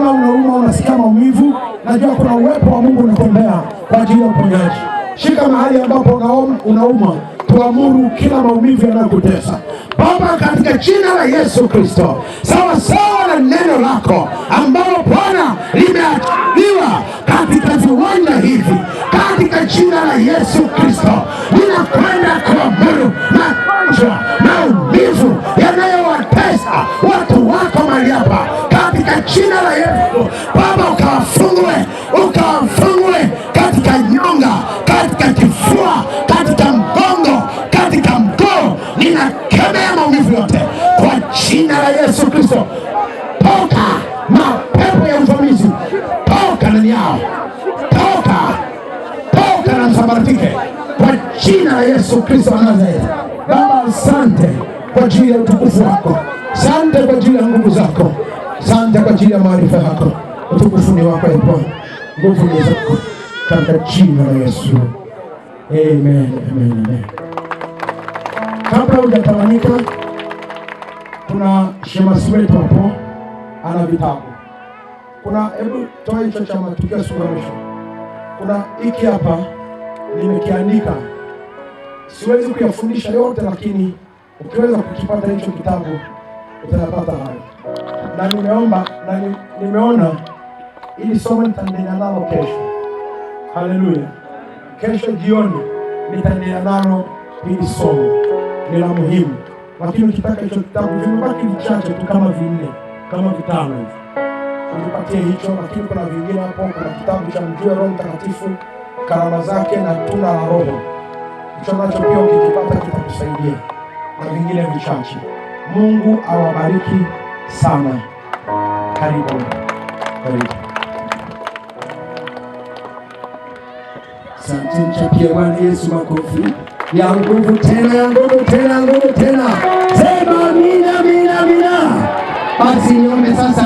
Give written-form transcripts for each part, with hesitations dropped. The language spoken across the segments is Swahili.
Kama unauma, unasikia maumivu, najua kuna uwepo wa Mungu unatembea kwa ajili ya uponyaji. Shika mahali ambapo unauma, tuamuru kila maumivu yanayokutesa Baba, katika jina la Yesu Kristo, sawa sawa na neno lako ambalo Bwana limeachiliwa katika viwanja hivi, katika jina la Yesu Kristo, ninakwenda kuamuru magonjwa, maumivu yanayowatesa watu wako mahali hapa, katika jina la Yesu. Baba, ukawafungue katika nyonga, katika kifua, katika mgongo, katika mguu. Ninakemea maumivu yote kwa jina la Yesu Kristo. Toka mapepo ya uvamizi, toka ndani yao, toka na msambaratike kwa jina la Yesu Kristo wa Nazareti. Baba, asante kwa ajili ya utukufu wako, asante kwa ajili ya nguvu zako, asante kwa ajili ya maarifa yako. Utukufu ni wako Bwana, nguvu ni zako, katika jina la Yesu. Amen, amen, amen. Kabla hujatawanyika, kuna shemasi wetu hapo ana vitabu. Hebu toa hicho cha matukio siku ya mwisho. Kuna hiki hapa nimekiandika, siwezi kuyafundisha yote, lakini ukiweza kukipata hicho kitabu utayapata hayo. Na nimeona ili somo nitaendelea nalo kesho. Haleluya. Kesho jioni nitaendelea nalo hili somo, ni la muhimu. Lakini ukitaka hicho kitabu, vimebaki vichache tu, kama 4 kama 5 hivi, nipatie hicho. Lakini kuna vingine hapo, kuna kitabu cha Mjue Roho Mtakatifu, karama zake na tunda la Roho. Hicho nacho pia ukikipata kitakusaidia, na vingine vichache. Mungu awabariki sana. Karibu. Asante, mchapie Bwana Yesu makofi ya nguvu tena, ya nguvu tena, ya nguvu tena. Sema amina, amina, amina. Basi niombe sasa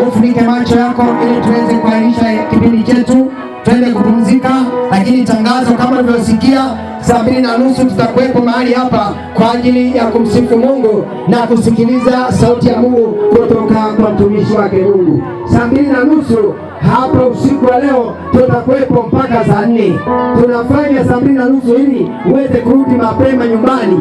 ufunike macho yako ili tuweze kuahirisha kipindi chetu, twende kupumzika. Lakini tangazo kama ulivyosikia, 2:30 tutakuwepo mahali hapa kwa ajili ya kumsifu Mungu na kusikiliza sauti ya Mungu kutoka kwa mtumishi wake Mungu. 2:30 hapa usiku wa leo tutakuwepo mpaka saa 4. Tunafanya 2:30 ili uweze kurudi mapema nyumbani.